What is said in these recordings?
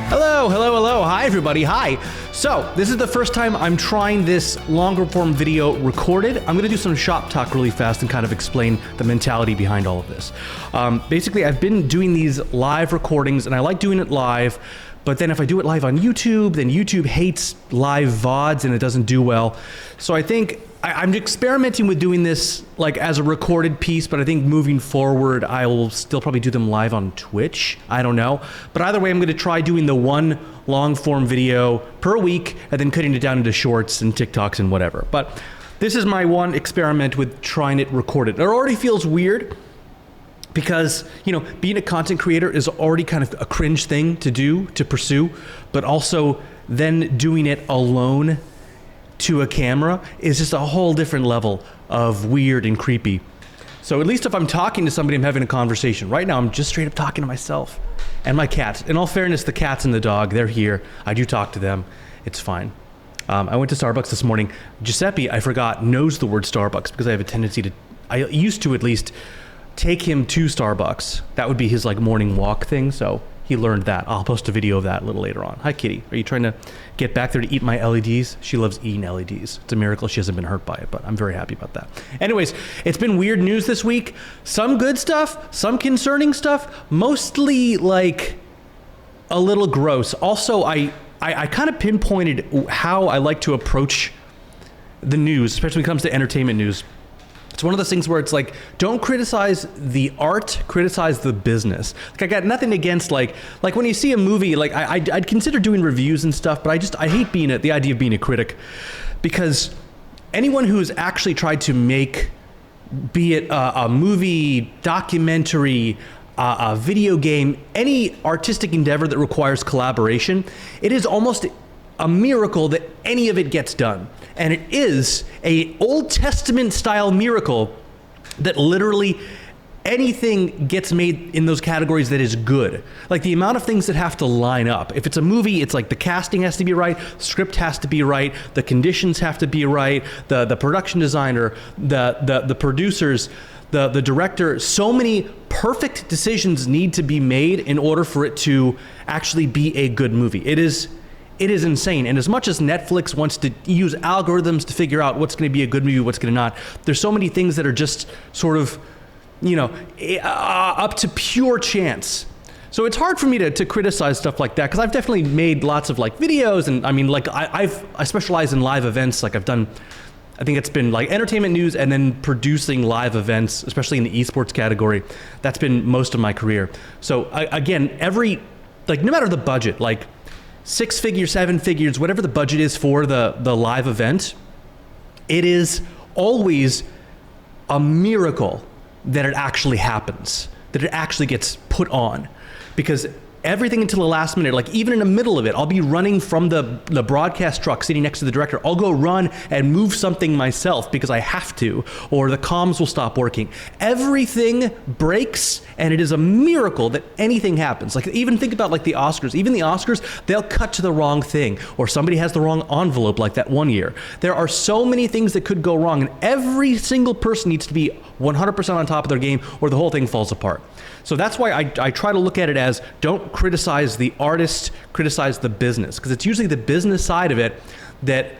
Hello, hello, hello. Hi, everybody. Hi. So, this is the first time I'm trying this longer form video recorded. I'm going to do some shop talk really fast and kind of explain the mentality behind all of this. Basically, I've been doing these live recordings, and I like doing it live. But then if I do it live on YouTube, then YouTube hates live VODs and it doesn't do well. So I think I'm experimenting with doing this like as a recorded piece, but I think moving forward, I will still probably do them live on Twitch. I don't know. But either way, I'm going to try doing the one long form video per week and then cutting it down into shorts and TikToks and whatever. But this is my one experiment with trying it recorded. It already feels weird, because, you know, being a content creator is already kind of a cringe thing to do, to pursue, but also then doing it alone to a camera is just a whole different level of weird and creepy. So at least if I'm talking to somebody, I'm having a conversation. Right now, I'm just straight up talking to myself and my cats. In all fairness, the cats and the dog, they're here. I do talk to them. It's fine. I went to Starbucks this morning. Giuseppe, I forgot, knows the word Starbucks because I have a tendency to, I used to at least, take him to Starbucks. That would be his like morning walk thing. So he learned that. I'll post a video of that a little later on. Hi, Kitty. Are you trying to get back there to eat my LEDs? She loves eating LEDs. It's a miracle she hasn't been hurt by it, but I'm very happy about that. Anyways, it's been weird news this week. Some good stuff, some concerning stuff, mostly like a little gross. Also, I kind of pinpointed how I like to approach the news, especially when it comes to entertainment news. It's one of those things where it's like, don't criticize the art, criticize the business. Like, I got nothing against like when you see a movie, like I'd consider doing reviews and stuff, but I hate being the idea of being a critic, because anyone who's actually tried to make, be it a movie, documentary, a video game, any artistic endeavor that requires collaboration, it is almost a miracle that any of it gets done. And it is a Old Testament style miracle that literally anything gets made in those categories that is good. Like the amount of things that have to line up. If it's a movie, it's like the casting has to be right, the script has to be right, the conditions have to be right, the production designer, the producers, the director. So many perfect decisions need to be made in order for it to actually be a good movie. It is insane. And as much as Netflix wants to use algorithms to figure out what's going to be a good movie, what's going to not, there's so many things that are just sort of, you know, up to pure chance. So it's hard for me to criticize stuff like that, because I've definitely made lots of like videos, and I mean, like I specialize in live events. Like I've done, I think it's been like entertainment news and then producing live events, especially in the esports category. That's been most of my career. So again, like no matter the budget, like 6 figures, 7 figures, whatever the budget is for the live event, it is always a miracle that it actually happens, that it actually gets put on. Because everything until the last minute, like even in the middle of it, I'll be running from the broadcast truck sitting next to the director. I'll go run and move something myself because I have to, or the comms will stop working. Everything breaks, and it is a miracle that anything happens. Like even think about like the Oscars. Even the Oscars, they'll cut to the wrong thing, or somebody has the wrong envelope like that one year. There are so many things that could go wrong, and every single person needs to be 100% on top of their game, or the whole thing falls apart. So that's why I try to look at it as, don't criticize the artist, criticize the business, because it's usually the business side of it that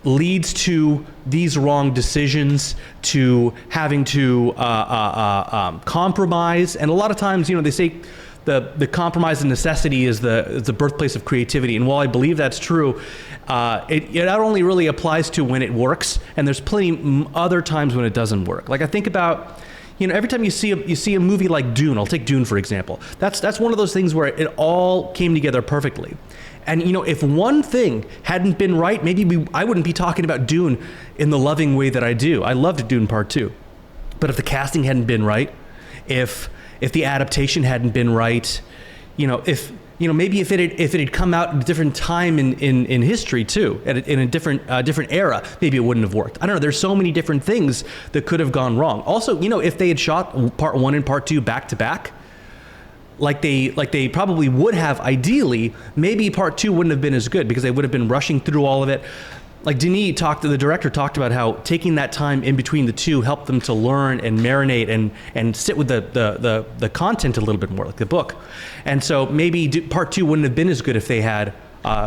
leads to these wrong decisions, to having to compromise. And a lot of times, you know, they say the compromise and necessity is the birthplace of creativity. And while I believe that's true, it not only really applies to when it works, and there's plenty other times when it doesn't work. Like I think about, you know, every time you see a movie like Dune, I'll take Dune for example. That's one of those things where it all came together perfectly. And you know, if one thing hadn't been right, maybe I wouldn't be talking about Dune in the loving way that I do. I loved Dune Part 2. But if the casting hadn't been right, if the adaptation hadn't been right, you know, maybe if it had come out at a different time in history too, in a different era, maybe it wouldn't have worked. I don't know. There's so many different things that could have gone wrong. Also, you know, if they had shot Part 1 and Part 2 back to back, like they probably would have ideally, maybe Part 2 wouldn't have been as good because they would have been rushing through all of it. the director talked about how taking that time in between the two helped them to learn and marinate and sit with the content a little bit more, like the book. And so maybe part 2 wouldn't have been as good if they had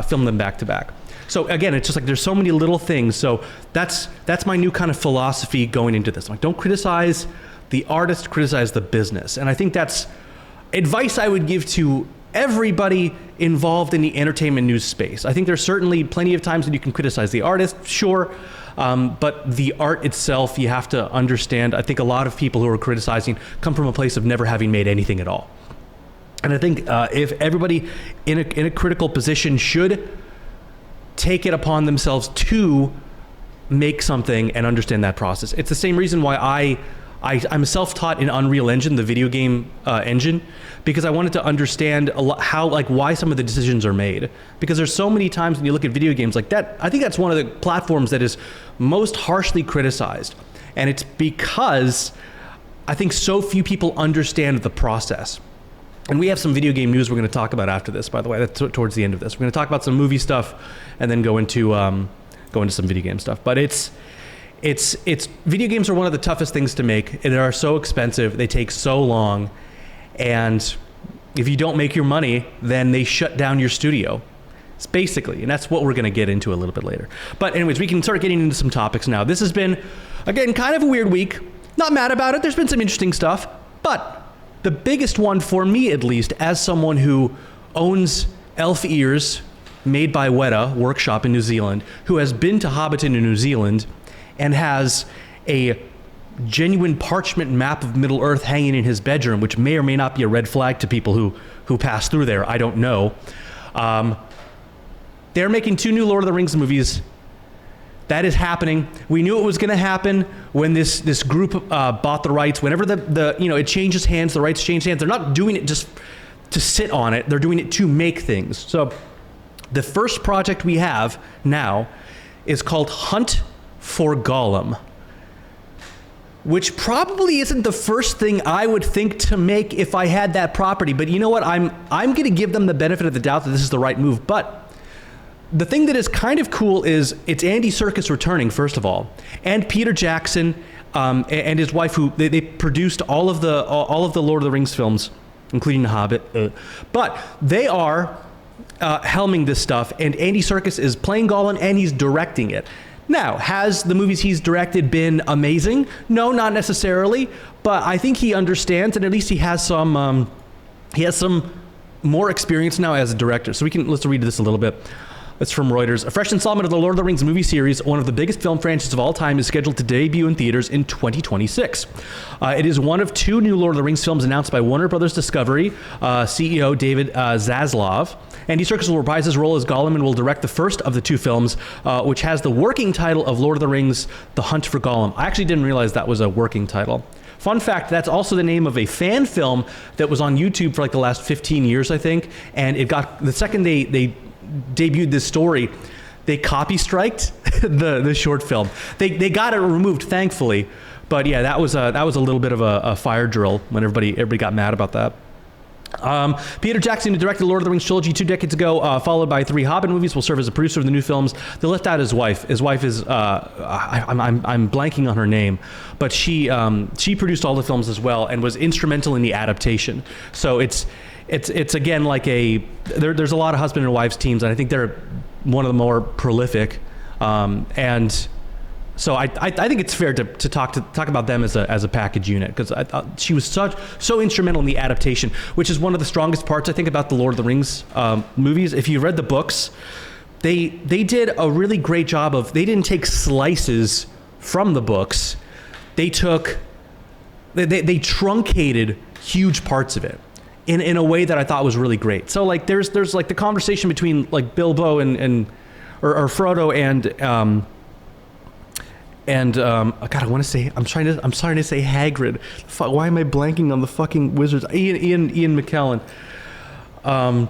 filmed them back to back. So again, it's just like there's so many little things. So that's my new kind of philosophy going into this. Like, don't criticize the artist, criticize the business. And I think that's advice I would give to everybody involved in the entertainment news space. I think there's certainly plenty of times that you can criticize the artist, sure, but the art itself, you have to understand. I think a lot of people who are criticizing come from a place of never having made anything at all. And I think if everybody in a critical position should take it upon themselves to make something and understand that process. It's the same reason why I'm self-taught in Unreal Engine, the video game engine, because I wanted to understand why some of the decisions are made. Because there's so many times when you look at video games like that, I think that's one of the platforms that is most harshly criticized. And it's because I think so few people understand the process. And we have some video game news we're going to talk about after this, by the way, that's towards the end of this. We're going to talk about some movie stuff and then go into some video game stuff. But it's video games are one of the toughest things to make. They are so expensive. They take so long. And if you don't make your money, then they shut down your studio. It's basically, and that's what we're going to get into a little bit later. But anyways, we can start getting into some topics now. This has been, again, kind of a weird week. Not mad about it. There's been some interesting stuff. But the biggest one for me, at least, as someone who owns elf ears made by Weta Workshop in New Zealand, who has been to Hobbiton in New Zealand, and has a genuine parchment map of Middle-earth hanging in his bedroom, which may or may not be a red flag to people who pass through there. I don't know. They're making 2 new Lord of the Rings movies. That is happening. We knew it was going to happen when this group bought the rights. Whenever it changes hands, the rights change hands. They're not doing it just to sit on it. They're doing it to make things. So the first project we have now is called Hunt for Gollum, which probably isn't the first thing I would think to make if I had that property. But you know what? I'm going to give them the benefit of the doubt that this is the right move. But the thing that is kind of cool is it's Andy Serkis returning, first of all, and Peter Jackson and his wife, who they produced all of the Lord of the Rings films, including The Hobbit. But they are helming this stuff, and Andy Serkis is playing Gollum, and he's directing it. Now, has the movies he's directed been amazing? No, not necessarily, but I think he understands, and at least he has some more experience now as a director. So let's read this a little bit. It's from Reuters. A fresh installment of the Lord of the Rings movie series, one of the biggest film franchises of all time, is scheduled to debut in theaters in 2026. It is one of 2 new Lord of the Rings films announced by Warner Brothers Discovery CEO David Zaslav. Andy Serkis will reprise his role as Gollum and will direct the first of the 2 films, which has the working title of Lord of the Rings: The Hunt for Gollum. I actually didn't realize that was a working title. Fun fact, that's also the name of a fan film that was on YouTube for like the last 15 years, I think. And it got, the second they debuted this story, they copy striked the short film. They got it removed, thankfully. But yeah, that was a little bit of a fire drill when everybody got mad about that. Peter Jackson, who directed the Lord of the Rings trilogy 2 decades ago, followed by 3 Hobbit movies, will serve as a producer of the new films. They left out his wife. His wife is I'm blanking on her name, but she produced all the films as well and was instrumental in the adaptation. So it's again like there's a lot of husband and wives teams, and I think they're one of the more prolific. And so I think it's fair to talk about them as a package unit, because I thought she was so instrumental in the adaptation, which is one of the strongest parts I think about the Lord of the Rings movies. If you read the books, they did a really great job of, they didn't take slices from the books. They truncated huge parts of it in a way that I thought was really great. So like there's like the conversation between like Bilbo and Frodo and God, I want to say, I'm starting to say Hagrid. Why am I blanking on the fucking wizards? Ian McKellen. I'm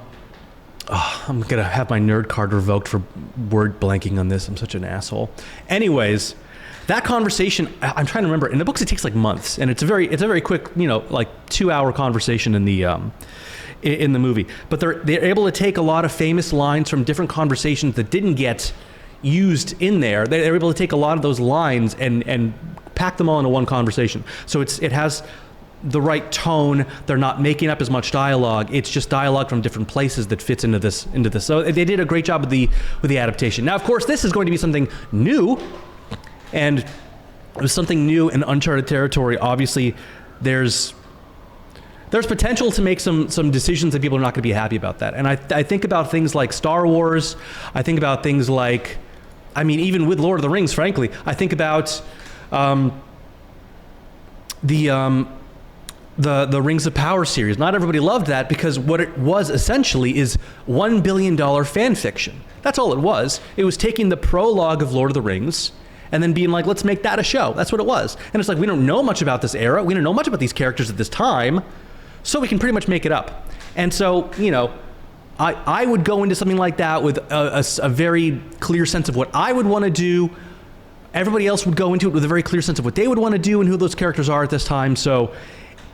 gonna have my nerd card revoked for word blanking on this. I'm such an asshole. Anyways, that conversation, I'm trying to remember. In the books, it takes like months, and it's a very quick, like 2-hour conversation in the movie. But they're able to take a lot of famous lines from different conversations that didn't get used in there. They're able to take a lot of those lines and pack them all into one conversation. So it has the right tone. They're not making up as much dialogue. It's just dialogue from different places that fits into this. So they did a great job with the adaptation. Now, of course, this is going to be something new, and it was something new in uncharted territory. Obviously, there's potential to make some decisions that people are not going to be happy about that. And I think about things like Star Wars. I think about things like, I mean, even with Lord of the Rings, frankly, I think about the Rings of Power series. Not everybody loved that because what it was essentially is $1 billion fan fiction. That's all it was. It was taking the prologue of Lord of the Rings and then being like, let's make that a show. That's what it was. And it's like, we don't know much about this era. We don't know much about these characters at this time. So we can pretty much make it up. And so, you know, I would go into something like that with a very clear sense of what I would want to do. Everybody else would go into it with a very clear sense of what they would want to do and who those characters are at this time. So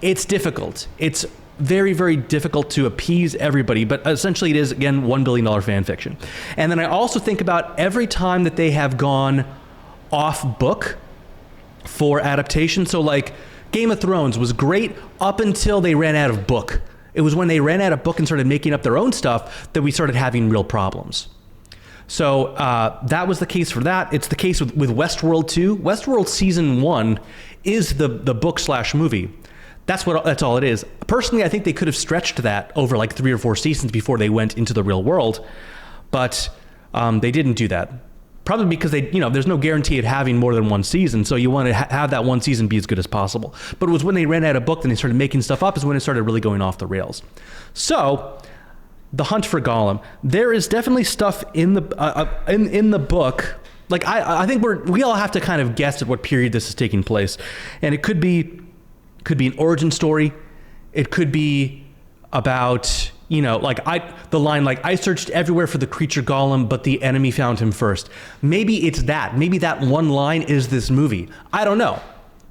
it's difficult. It's very, very difficult to appease everybody, but essentially it is, again, $1 billion fan fiction. And then I also think about every time that they have gone off book for adaptation. So like Game of Thrones was great up until they ran out of book. It was when they ran out of book and started making up their own stuff that we started having real problems. So that was the case for that. It's the case with Westworld 2. Westworld Season 1 is the book/movie. That's all it is. Personally, I think they could have stretched that over like 3 or 4 seasons before they went into the real world, but they didn't do that. Probably because there's no guarantee of having more than one season, so you want to have that one season be as good as possible. But it was when they ran out of book and they started making stuff up is when it started really going off the rails. So, The Hunt for Gollum. There is definitely stuff in the book. Like I think we all have to kind of guess at what period this is taking place, and it could be an origin story. It could be about, the line, like, I searched everywhere for the creature Gollum, but the enemy found him first. Maybe it's that. Maybe that one line is this movie. I don't know.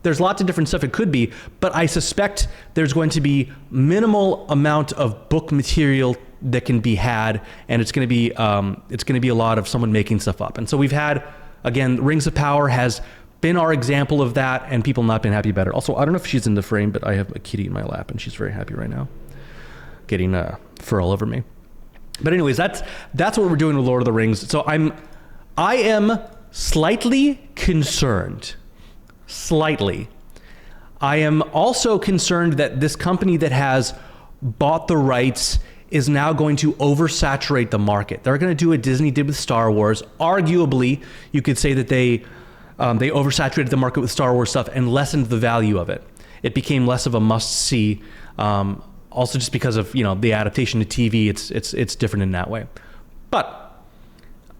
There's lots of different stuff it could be, but I suspect there's going to be minimal amount of book material that can be had, and it's going to be a lot of someone making stuff up. And so we've had, again, Rings of Power has been our example of that, and people not been happy about it. Also, I don't know if she's in the frame, but I have a kitty in my lap, and she's very happy right now, getting fur all over me. But anyways, that's what we're doing with Lord of the Rings. So I am slightly concerned. Slightly. I am also concerned that this company that has bought the rights is now going to oversaturate the market. They're going to do what Disney did with Star Wars. Arguably, you could say that they oversaturated the market with Star Wars stuff and lessened the value of it. It became less of a must-see. Also, just because of the adaptation to TV, it's different in that way. But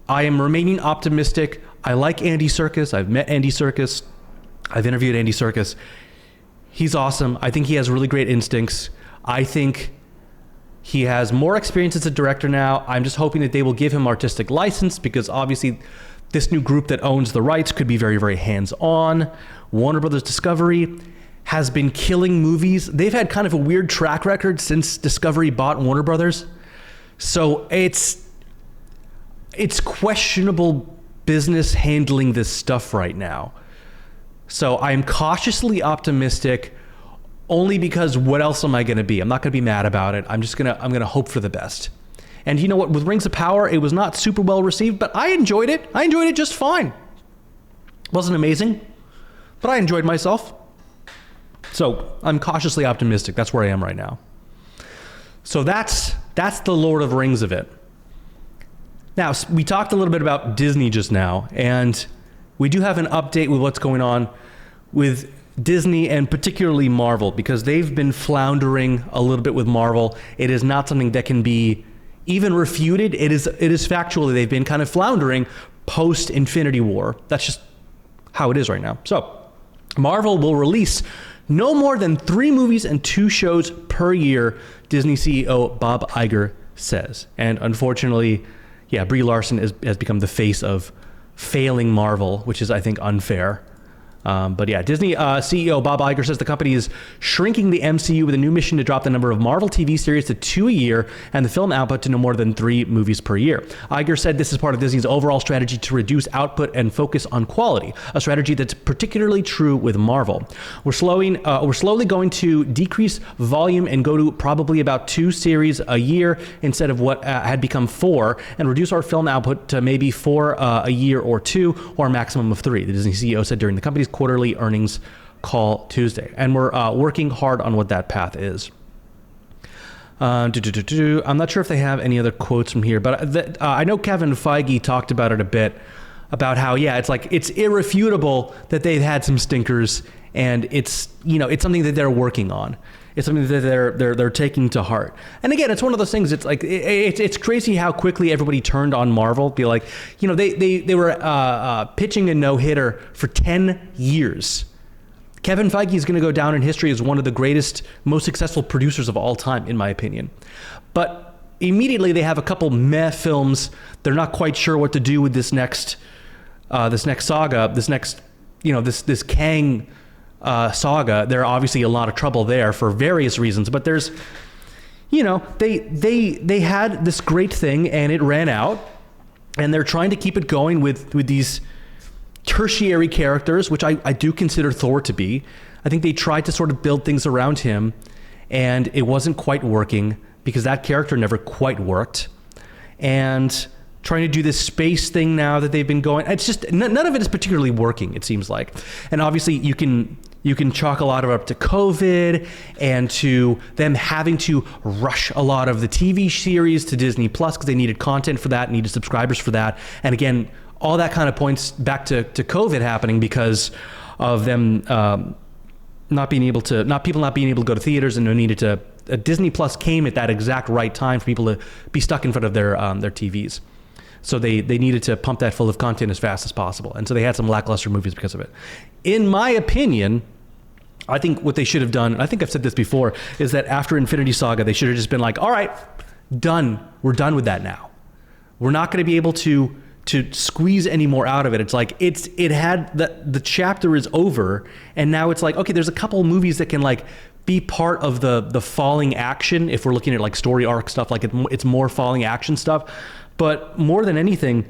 I am remaining optimistic. I like Andy Serkis. I've met Andy Serkis. I've interviewed Andy Serkis. He's awesome. I think he has really great instincts. I think he has more experience as a director now. I'm just hoping that they will give him artistic license, because obviously this new group that owns the rights could be very, very hands-on. Warner Brothers Discovery has been killing movies. They've had kind of a weird track record since Discovery bought Warner Brothers. So it's questionable business handling this stuff right now. So I'm cautiously optimistic, only because what else am I going to be? I'm not going to be mad about it. I'm going to hope for the best. And you know what? With Rings of Power, it was not super well received, but I enjoyed it. I enjoyed it just fine. Wasn't amazing, but I enjoyed myself. So I'm cautiously optimistic. That's where I am right now. So that's the Lord of the Rings of it. Now, we talked a little bit about Disney just now, and we do have an update with what's going on with Disney and particularly Marvel, because they've been floundering a little bit with Marvel. It is not something that can be even refuted. It is factually they've been kind of floundering post Infinity War. That's just how it is right now. So Marvel will release no more than 3 movies and 2 shows per year, Disney CEO Bob Iger says. And unfortunately, Brie Larson has become the face of failing Marvel, which is, I think, unfair. But yeah, Disney CEO Bob Iger says the company is shrinking the MCU with a new mission to drop the number of Marvel TV series to 2 a year and the film output to no more than 3 movies per year. Iger said this is part of Disney's overall strategy to reduce output and focus on quality, a strategy that's particularly true with Marvel. We're slowly going to decrease volume and go to probably about 2 series a year instead of what had become 4, and reduce our film output to maybe 4 a year or 2, or a maximum of 3, the Disney CEO said during the company's quarterly earnings call Tuesday. And we're working hard on what that path is. I'm not sure if they have any other quotes from here, but I know Kevin Feige talked about it a bit, about how, yeah, it's like, it's irrefutable that they've had some stinkers, and it's, you know, it's something that they're working on. It's something that they're taking to heart. And again, it's one of those things. It's like it's crazy how quickly everybody turned on Marvel. Be like, you know, they were pitching a no-hitter for 10 years. Kevin Feige is going to go down in history as one of the greatest, most successful producers of all time, in my opinion. But immediately they have a couple meh films. They're not quite sure what to do with this next saga, this Kang saga. There are obviously a lot of trouble there for various reasons, but there's, you know, they had this great thing and it ran out, and they're trying to keep it going with these tertiary characters, which I do consider Thor to be. I think they tried to sort of build things around him, and it wasn't quite working because that character never quite worked. And trying to do this space thing now that they've been going, it's just none of it is particularly working, it seems like. And obviously you can chalk a lot of it up to COVID and to them having to rush a lot of the TV series to Disney Plus because they needed content for that, needed subscribers for that. And again, all that kind of points back to COVID happening because of them people not being able to go to theaters, and needed to Disney Plus came at that exact right time for people to be stuck in front of their TVs. So they needed to pump that full of content as fast as possible. And so they had some lackluster movies because of it. In my opinion, I think what they should have done, and I think I've said this before, is that after Infinity Saga, they should have just been like, all right, done. We're done with that now. We're not going to be able to squeeze any more out of it. It's like, it had, the chapter is over, and now it's like, okay, there's a couple of movies that can like be part of the falling action. If we're looking at like story arc stuff, like it's more falling action stuff. But more than anything,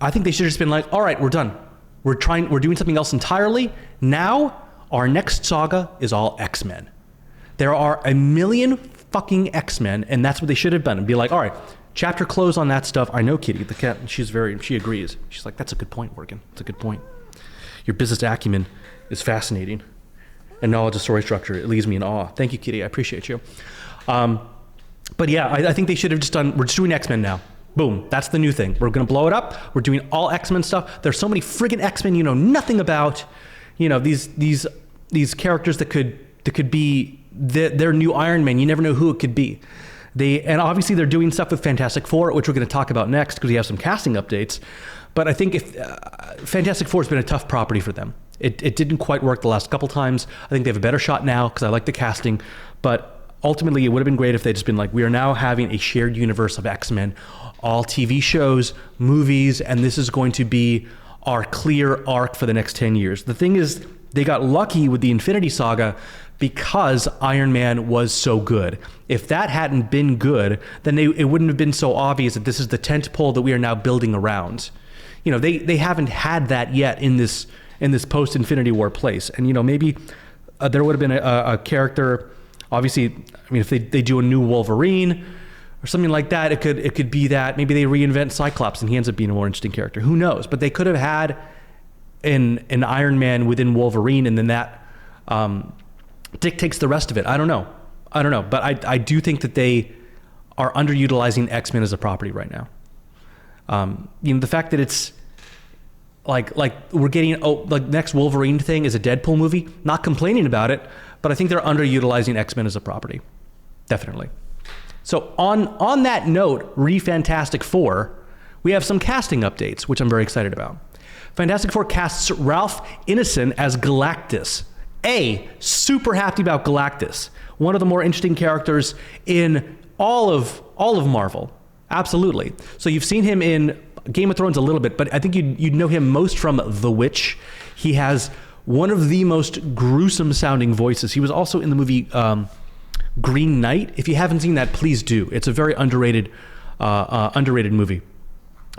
I think they should have just been like, all right, we're done. We're doing something else entirely. Now, our next saga is all X-Men. There are a million fucking X-Men, and that's what they should have done. And be like, all right, chapter close on that stuff. I know Kitty, the cat, she agrees. She's like, that's a good point, Morgan. That's a good point. Your business acumen is fascinating. And knowledge of story structure, it leaves me in awe. Thank you, Kitty, I appreciate you. But yeah, I think they should have just done, we're just doing X-Men now. Boom, that's the new thing. We're gonna blow it up. We're doing all X-Men stuff. There's so many friggin' X-Men you know nothing about. You know, these characters that could be their new Iron Man. You never know who it could be. And obviously they're doing stuff with Fantastic Four, which we're gonna talk about next because we have some casting updates. But I think if Fantastic Four has been a tough property for them. It didn't quite work the last couple times. I think they have a better shot now because I like the casting. But ultimately, it would have been great if they'd just been like, we are now having a shared universe of X-Men, all TV shows, movies, and this is going to be our clear arc for the next 10 years. The thing is, they got lucky with the Infinity Saga because Iron Man was so good. If that hadn't been good, then it wouldn't have been so obvious that this is the tent pole that we are now building around. You know, they haven't had that yet in this post-Infinity War place. And, you know, maybe there would have been a character, obviously, I mean, if they do a new Wolverine or something like that, it could be that maybe they reinvent Cyclops and he ends up being a more interesting character. Who knows? But they could have had an Iron Man within Wolverine, and then that dictates the rest of it. I don't know. But I do think that they are underutilizing X-Men as a property right now. You know, the fact that it's like we're getting like next Wolverine thing is a Deadpool movie. Not complaining about it, but I think they're underutilizing X-Men as a property, definitely. So on that note, Fantastic Four, we have some casting updates, which I'm very excited about. Fantastic Four casts Ralph Ineson as Galactus. Super happy about Galactus. One of the more interesting characters in all of Marvel. Absolutely. So you've seen him in Game of Thrones a little bit, but I think you'd know him most from The Witch. He has one of the most gruesome sounding voices. He was also in the movie Green Knight. If you haven't seen that, please do. It's a very underrated movie.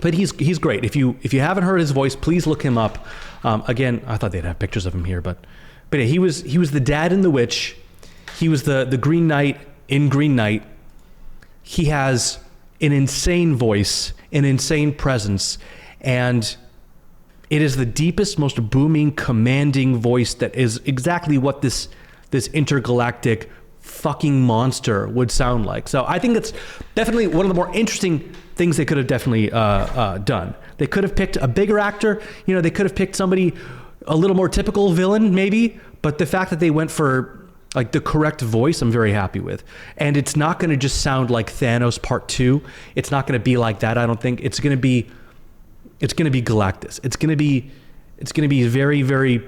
But he's great. If you haven't heard his voice, please look him up. Again, I thought they'd have pictures of him here, but yeah, he was the dad in The Witch. He was the Green Knight in Green Knight. He has an insane voice, an insane presence, and it is the deepest, most booming, commanding voice that is exactly what this intergalactic fucking monster would sound like. So I think it's definitely one of the more interesting things they could have definitely done. They could have picked a bigger actor. You know, they could have picked somebody a little more typical villain, maybe. But the fact that they went for like the correct voice, I'm very happy with. And it's not going to just sound like Thanos Part 2. It's not going to be like that. I don't think it's going to be Galactus. It's going to be very, very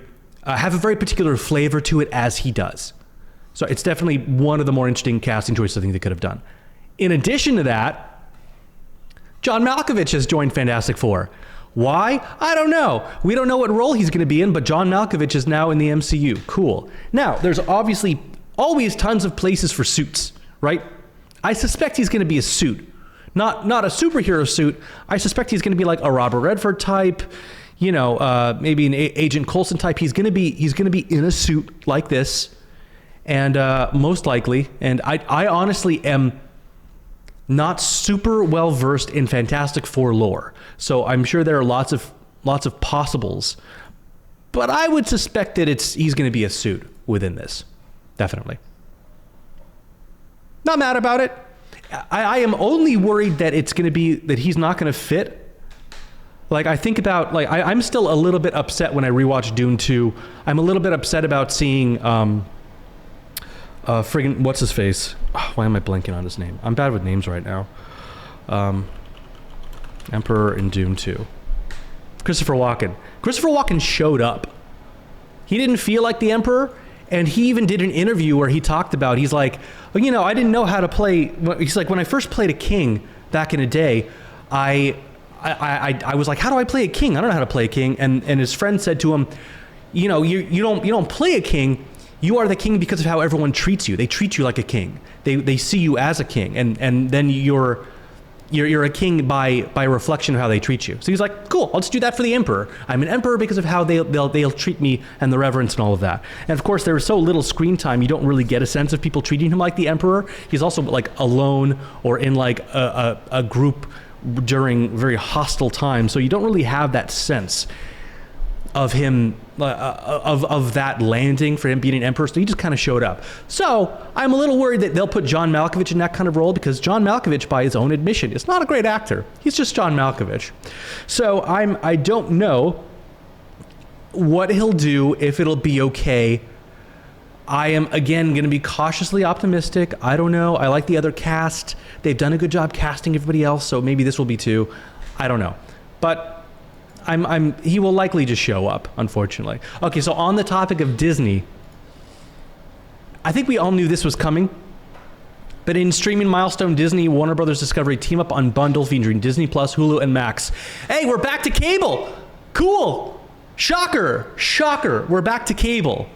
have a very particular flavor to it as he does. So it's definitely one of the more interesting casting choices I think they could have done. In addition to that, John Malkovich has joined Fantastic Four. Why? I don't know. We don't know what role he's going to be in, but John Malkovich is now in the MCU. Cool. Now, there's obviously always tons of places for suits, right? I suspect he's going to be a suit. Not a superhero suit. I suspect he's going to be like a Robert Redford type, you know, maybe an Agent Coulson type. He's going to be in a suit like this, and most likely. And I honestly am not super well versed in Fantastic Four lore, so I'm sure there are lots of possibles, but I would suspect that he's going to be a suit within this, definitely. Not mad about it. I am only worried that it's going to be that he's not going to fit. Like I think about I'm still a little bit upset when I rewatch Dune 2. I'm a little bit upset about seeing friggin' what's his face? Oh, why am I blanking on his name? I'm bad with names right now. Emperor in Dune 2. Christopher Walken. Christopher Walken showed up. He didn't feel like the Emperor, and he even did an interview where he talked about, he's like, well, you know, I didn't know how to play. He's like, when I first played a king back in the day, I was like, how do I play a king? I don't know how to play a king. And his friend said to him, you know, you don't play a king. You are the king because of how everyone treats you. They treat you like a king. They see you as a king, and then you're a king by reflection of how they treat you. So he's like, cool, I'll just do that for the Emperor. I'm an Emperor because of how they'll treat me and the reverence and all of that. And of course, there was so little screen time, you don't really get a sense of people treating him like the Emperor. He's also like alone or in like a group during very hostile times, so you don't really have that sense of him, of that landing for him being an emperor. So he just kind of showed up. So I'm a little worried that they'll put John Malkovich in that kind of role, because John Malkovich, by his own admission, is not a great actor. He's just John Malkovich. So I don't know what he'll do, if it'll be okay. I am, again, going to be cautiously optimistic. I don't know. I like the other cast. They've done a good job casting everybody else, so maybe this will be too. I don't know. But he will likely just show up, unfortunately. Okay, so on the topic of Disney, I think we all knew this was coming, but in streaming milestone, Disney, Warner Brothers Discovery team up on bundle featuring Disney Plus, Hulu, and Max. Hey, we're back to cable. Cool. Shocker. We're back to cable.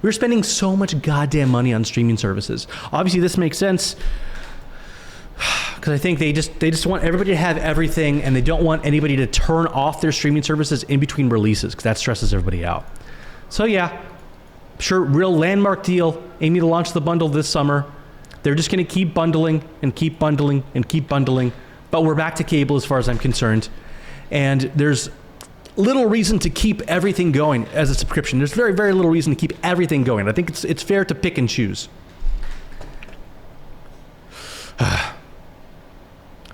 We're spending so much goddamn money on streaming services. Obviously, this makes sense, because I think they just want everybody to have everything, and they don't want anybody to turn off their streaming services in between releases, because that stresses everybody out. So yeah, sure, real landmark deal, aiming to launch the bundle this summer. They're just going to keep bundling and keep bundling and keep bundling, but we're back to cable as far as I'm concerned, and there's little reason to keep everything going as a subscription. There's very, very little reason to keep everything going. I think it's fair to pick and choose.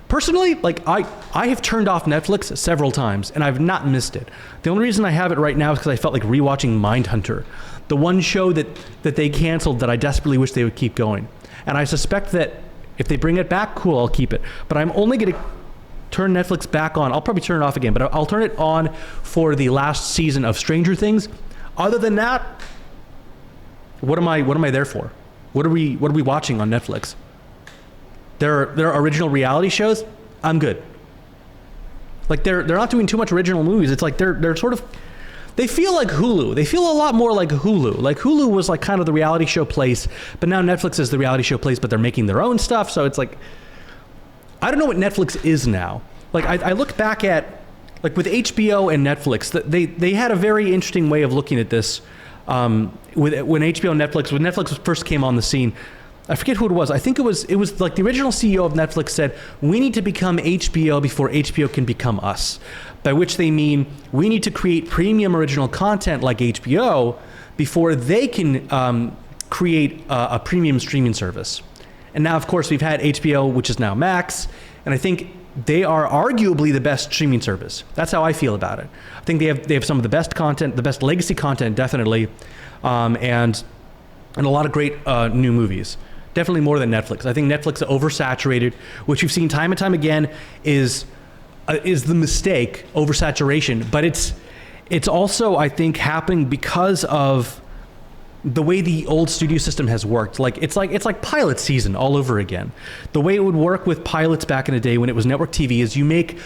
Personally, like I have turned off Netflix several times, and I've not missed it. The only reason I have it right now is because I felt like rewatching Mindhunter, the one show that they canceled that I desperately wish they would keep going. And I suspect that if they bring it back, cool, I'll keep it. But I'm only going to turn Netflix back on. I'll probably turn it off again, but I'll turn it on for the last season of Stranger Things. Other than that, what am I there for? What are we watching on Netflix? Their original reality shows, I'm good. Like they're not doing too much original movies. It's like they're sort of, They feel like Hulu. They feel a lot more like Hulu. Like Hulu was like kind of the reality show place, but now Netflix is the reality show place, but they're making their own stuff. So it's like, I don't know what Netflix is now. Like I look back at, like with HBO and Netflix, they had a very interesting way of looking at this. When Netflix first came on the scene, I forget who it was. I think it was like the original CEO of Netflix said, we need to become HBO before HBO can become us. By which they mean we need to create premium original content like HBO before they can create a premium streaming service. And now, of course, we've had HBO, which is now Max, and I think they are arguably the best streaming service. That's how I feel about it. I think they have some of the best content, the best legacy content, definitely, and a lot of great new movies. Definitely more than Netflix. I think Netflix is oversaturated, which we've seen time and time again is the mistake, oversaturation. But it's also, I think, happening because of the way the old studio system has worked. It's like pilot season all over again. The way it would work with pilots back in the day when it was network TV is you make,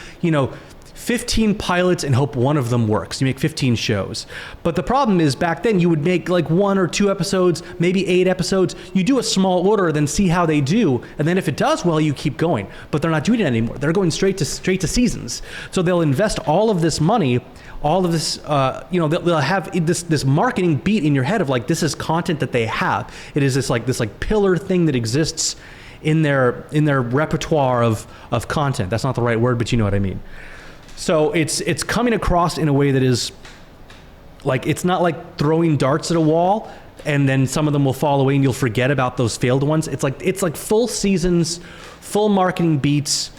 15 pilots and hope one of them works. You make 15 shows. But the problem is back then you would make like 1 or 2 episodes, maybe 8 episodes. You do a small order, then see how they do. And then if it does well, you keep going. But they're not doing it anymore. They're going straight to seasons. So they'll invest all of this money, all of this, they'll have this marketing beat in your head of like, this is content that they have. It is this pillar thing that exists in their repertoire of content. That's not the right word, but you know what I mean. So it's coming across in a way that is like, it's not like throwing darts at a wall and then some of them will fall away and you'll forget about those failed ones. It's like full seasons, full marketing beats.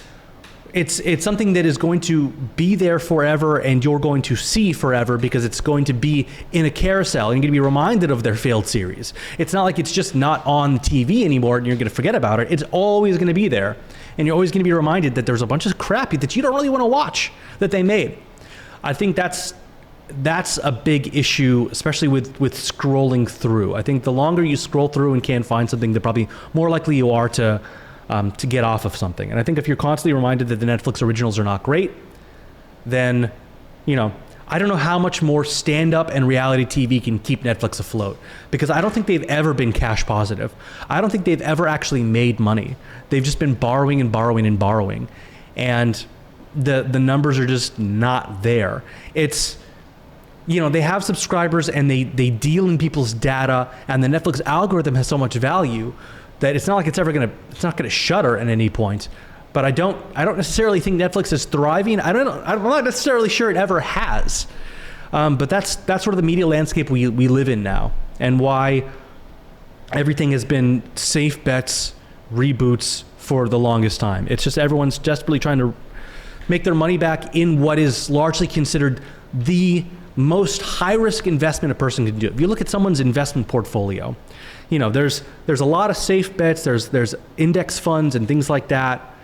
It's something that is going to be there forever and you're going to see forever because it's going to be in a carousel and you're going to be reminded of their failed series. It's not like it's just not on the TV anymore and you're going to forget about it. It's always going to be there. And you're always going to be reminded that there's a bunch of crap that you don't really want to watch that they made. I think that's a big issue, especially with scrolling through. I think the longer you scroll through and can't find something, the probably more likely you are to get off of something. And I think if you're constantly reminded that the Netflix originals are not great, then, I don't know how much more stand-up and reality TV can keep Netflix afloat, because I don't think they've ever been cash positive. I don't think they've ever actually made money. They've just been borrowing and borrowing and borrowing. And the numbers are just not there. It's, they have subscribers and they deal in people's data, and the Netflix algorithm has so much value that it's not like it's not gonna shutter at any point. But I don't necessarily think Netflix is thriving. I'm not necessarily sure it ever has. But that's sort of the media landscape we live in now, and why everything has been safe bets, reboots for the longest time. It's just everyone's desperately trying to make their money back in what is largely considered the most high-risk investment a person can do. If you look at someone's investment portfolio, there's a lot of safe bets, there's index funds and things like that.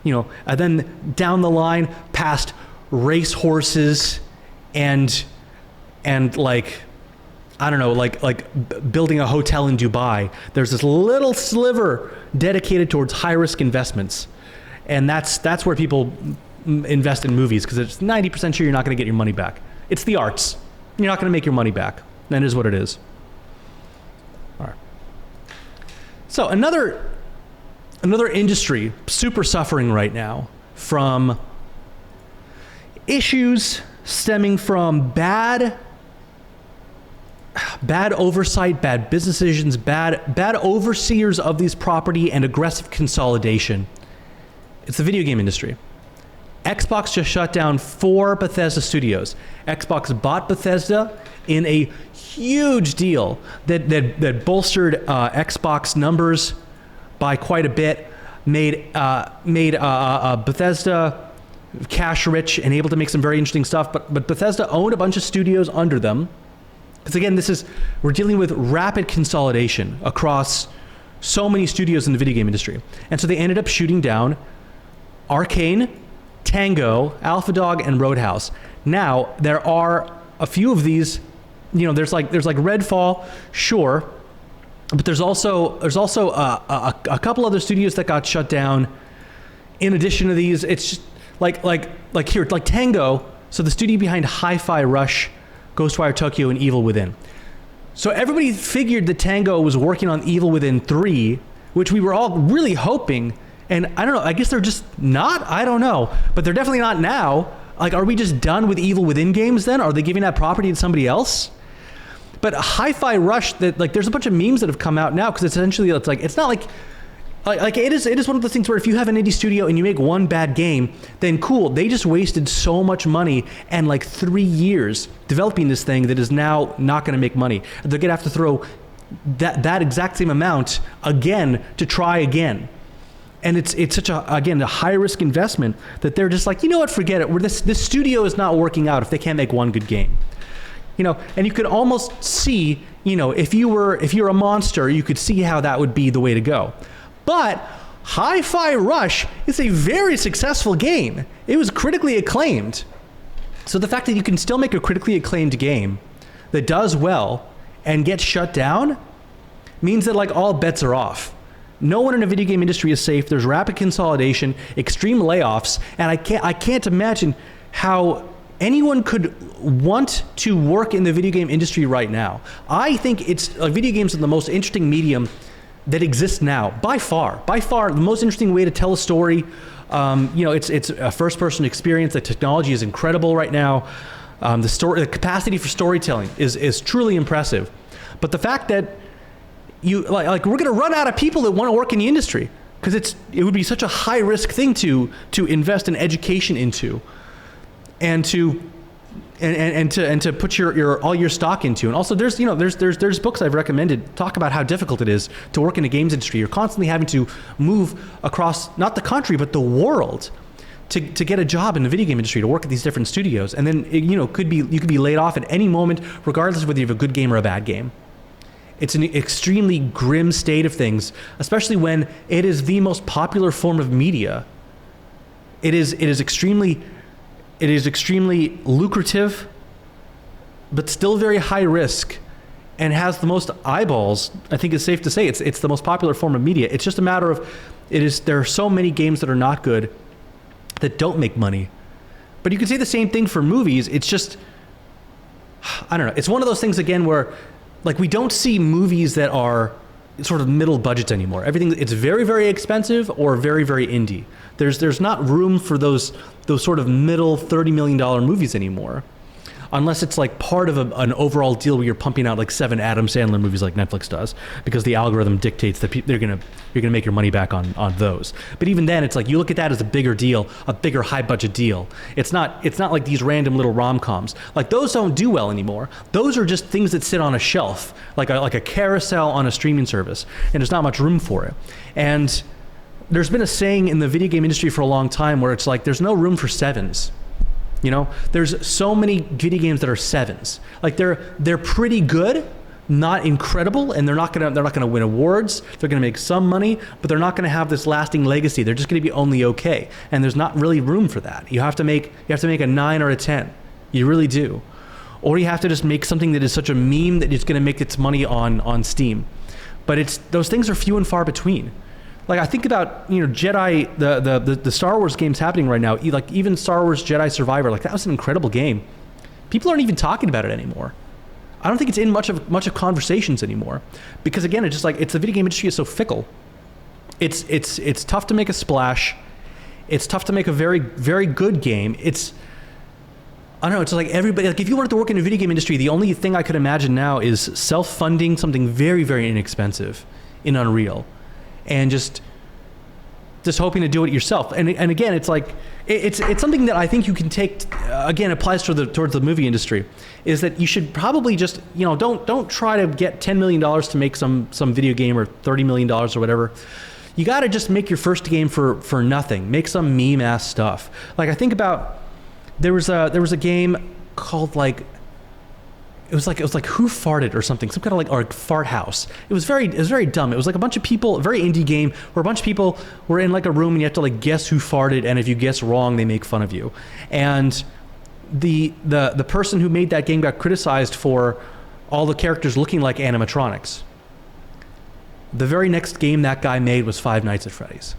And then down the line, past race horses and like, I don't know, like building a hotel in Dubai. There's this little sliver dedicated towards high risk investments, and that's where people invest in movies, because it's 90% sure you're not going to get your money back. It's the arts. You're not going to make your money back. That is what it is. All right. So another industry super suffering right now from issues stemming from bad oversight, bad business decisions, bad overseers of these property, and aggressive consolidation. It's the video game industry. Xbox just shut down 4 Bethesda Studios. Xbox bought Bethesda in a huge deal that bolstered Xbox numbers by quite a bit, made Bethesda cash rich and able to make some very interesting stuff. But Bethesda owned a bunch of studios under them. Because again, we're dealing with rapid consolidation across so many studios in the video game industry. And so they ended up shooting down Arcane, Tango, AlphaDog, and Roadhouse. Now, there are a few of these, there's like Redfall, sure, but there's also a couple other studios that got shut down. In addition to these, it's just like Tango. So the studio behind Hi-Fi Rush Ghostwire Tokyo, and Evil Within. So everybody figured that Tango was working on Evil Within 3, which we were all really hoping. And I don't know, I guess they're just not? I don't know. But they're definitely not now. Like, are we just done with Evil Within games then? Are they giving that property to somebody else? But Hi-Fi Rush, that like, there's a bunch of memes that have come out now, because essentially it's like, it's not like it is one of those things where if you have an indie studio and you make one bad game, then cool, they just wasted so much money and like 3 years developing this thing that is now not going to make money. They're going to have to throw that exact same amount again to try again. And it's such a, again, a high risk investment that they're just like, you know what, forget it. This studio is not working out if they can't make one good game. You know, and you could almost see, you know, if you're a monster, you could see how that would be the way to go. But Hi-Fi Rush is a very successful game. It was critically acclaimed. So the fact that you can still make a critically acclaimed game that does well and gets shut down means that like all bets are off. No one in the video game industry is safe. There's rapid consolidation, extreme layoffs, and I can't imagine how anyone could want to work in the video game industry right now. I think video games are the most interesting medium that exists now, by far the most interesting way to tell a story. You know, it's a first-person experience. The technology is incredible right now. The capacity for storytelling is truly impressive. But the fact that we're going to run out of people that want to work in the industry, because it would be such a high-risk thing to invest in education into, and to put all your stock into. And also there's books I've recommended talk about how difficult it is to work in the games industry. You're constantly having to move across not the country but the world to get a job in the video game industry, to work at these different studios. And then you could be laid off at any moment, regardless of whether you have a good game or a bad game. It's an extremely grim state of things, especially when it is the most popular form of media. It is extremely lucrative, but still very high risk, and has the most eyeballs. I think it's safe to say it's the most popular form of media. It's just a matter of there are so many games that are not good, that don't make money. But you can say the same thing for movies. It's just, I don't know. It's one of those things again where, like, we don't see movies that are sort of middle budgets anymore. It's very, very expensive or very, very indie. There's not room for those sort of middle $30 million movies anymore, unless it's like part of an overall deal where you're pumping out like 7 Adam Sandler movies like Netflix does, because the algorithm dictates that you're gonna make your money back on those. But even then, it's like you look at that as a bigger deal, a bigger high budget deal. It's not like these random little rom-coms. Like, those don't do well anymore. Those are just things that sit on a shelf, like a carousel on a streaming service, and there's not much room for it. And there's been a saying in the video game industry for a long time where it's like there's no room for sevens. You know, there's so many video games that are sevens. Like, they're pretty good, not incredible, and they're not gonna win awards. They're gonna make some money, but they're not gonna have this lasting legacy. They're just gonna be only okay, and there's not really room for that. You have to make a 9 or a 10. You really do. Or you have to just make something that is such a meme that it's gonna make its money on Steam. But those things are few and far between. Like, I think about, Jedi, the Star Wars games happening right now, like even Star Wars Jedi Survivor, like, that was an incredible game. People aren't even talking about it anymore. I don't think it's in much of conversations anymore, because again, it's just like, the video game industry is so fickle. It's tough to make a splash. It's tough to make a very, very good game. I don't know, it's like everybody, like, if you wanted to work in the video game industry, the only thing I could imagine now is self-funding something very, very inexpensive in Unreal, and just hoping to do it yourself. And again, it's like, it's something that I think you can take, again, applies towards the movie industry, is that you should probably just, don't try to get $10 million to make some video game, or $30 million or whatever. You got to just make your first game for nothing. Make some meme ass stuff. Like, I think about, there was a game called, like, it was like Who Farted or something, some kind of, like, or Fart House. It was very dumb. It was like a bunch of people, a very indie game where a bunch of people were in like a room and you have to like guess who farted, and if you guess wrong, they make fun of you. And the person who made that game got criticized for all the characters looking like animatronics. The very next game that guy made was Five Nights at Freddy's.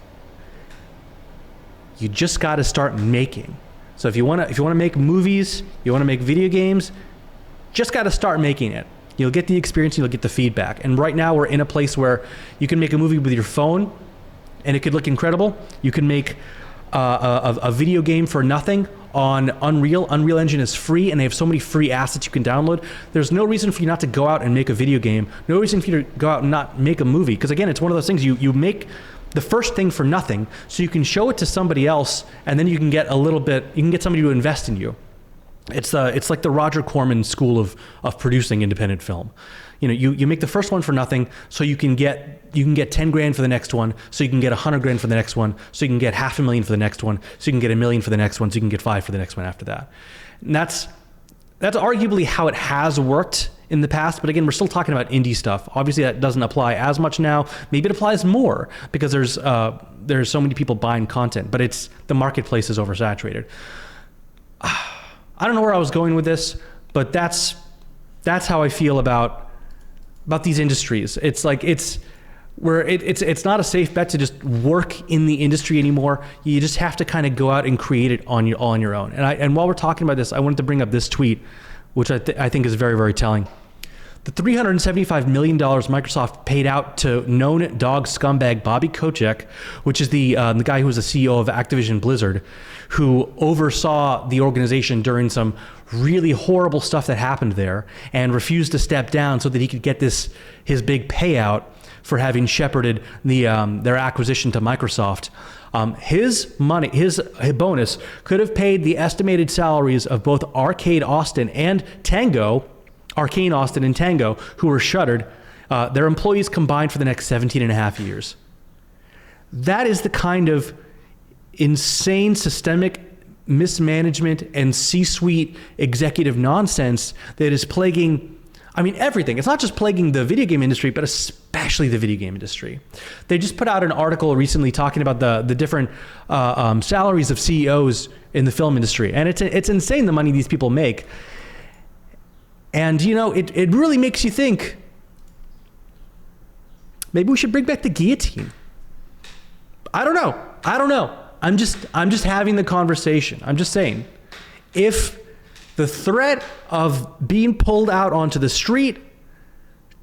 You just got to start making. So if you want to make movies, you want to make video games, just got to start making it. You'll get the experience and you'll get the feedback. And right now we're in a place where you can make a movie with your phone and it could look incredible. You can make a video game for nothing on Unreal. Unreal Engine is free and they have so many free assets you can download. There's no reason for you not to go out and make a video game. No reason for you to go out and not make a movie. Because again, it's one of those things you make the first thing for nothing so you can show it to somebody else and then you can get a little bit, you can get somebody to invest in you. It's like the Roger Corman school of producing independent film. You know, you make the first one for nothing, so you can get 10 grand for the next one, so you can get 100 grand for the next one, so you can get $500,000 for the next one, so you can get $1 million for the next one, so you can get $5 million for the next one after that. And that's arguably how it has worked in the past, but again, we're still talking about indie stuff. Obviously, that doesn't apply as much now. Maybe it applies more because there's so many people buying content, but the marketplace is oversaturated. I don't know where I was going with this, but that's how I feel about these industries. It's like it's not a safe bet to just work in the industry anymore. You just have to kind of go out and create it all on your own. And while we're talking about this, I wanted to bring up this tweet, which I think is very, very telling. The $375 million Microsoft paid out to known dog scumbag Bobby Kotick, which is the guy who was the CEO of Activision Blizzard, who oversaw the organization during some really horrible stuff that happened there and refused to step down so that he could get his big payout for having shepherded their acquisition to Microsoft. His bonus could have paid the estimated salaries of both Arcane Austin and Tango, who were shuttered, their employees combined for the next 17 and a half years. That is the kind of insane systemic mismanagement and C-suite executive nonsense that is plaguing, everything. It's not just plaguing the video game industry, but especially the video game industry. They just put out an article recently talking about the different salaries of CEOs in the film industry. And it's insane the money these people make. And, it really makes you think, maybe we should bring back the guillotine. I don't know. I'm just having the conversation. I'm just saying, if the threat of being pulled out onto the street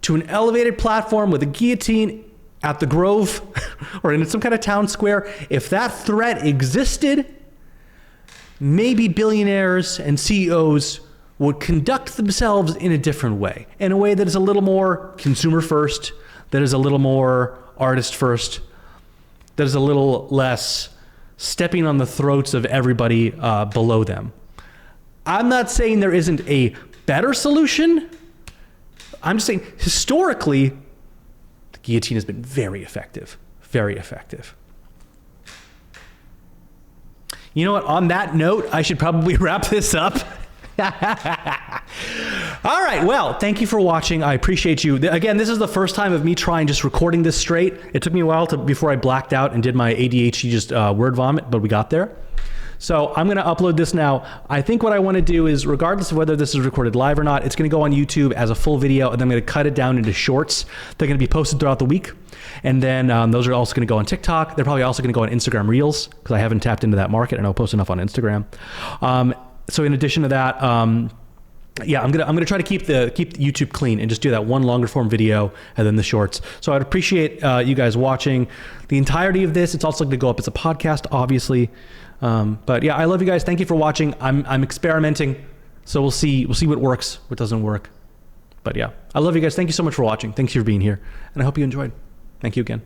to an elevated platform with a guillotine at the Grove or in some kind of town square, if that threat existed, maybe billionaires and CEOs would conduct themselves in a different way, in a way that is a little more consumer first, that is a little more artist first, that is a little less stepping on the throats of everybody below them. I'm not saying there isn't a better solution. I'm just saying historically, the guillotine has been very effective, very effective. You know what? On that note, I should probably wrap this up. All right, well, thank you for watching. I appreciate you. Again, this is the first time of me trying just recording this straight. It took me a while before I blacked out and did my ADHD just word vomit, but we got there. So I'm going to upload this now. I think what I want to do is, regardless of whether this is recorded live or not, it's going to go on YouTube as a full video, and then I'm going to cut it down into shorts. They're going to be posted throughout the week. And then those are also going to go on TikTok. They're probably also going to go on Instagram Reels, because I haven't tapped into that market and I'll post enough on Instagram. So in addition to that, yeah, I'm gonna try to keep YouTube clean and just do that one longer form video and then the shorts. So I'd appreciate you guys watching the entirety of this. It's also going to go up as a podcast, obviously. But yeah, I love you guys. Thank you for watching. I'm experimenting, so we'll see what works, what doesn't work. But yeah, I love you guys. Thank you so much for watching. Thanks for being here, and I hope you enjoyed. Thank you again.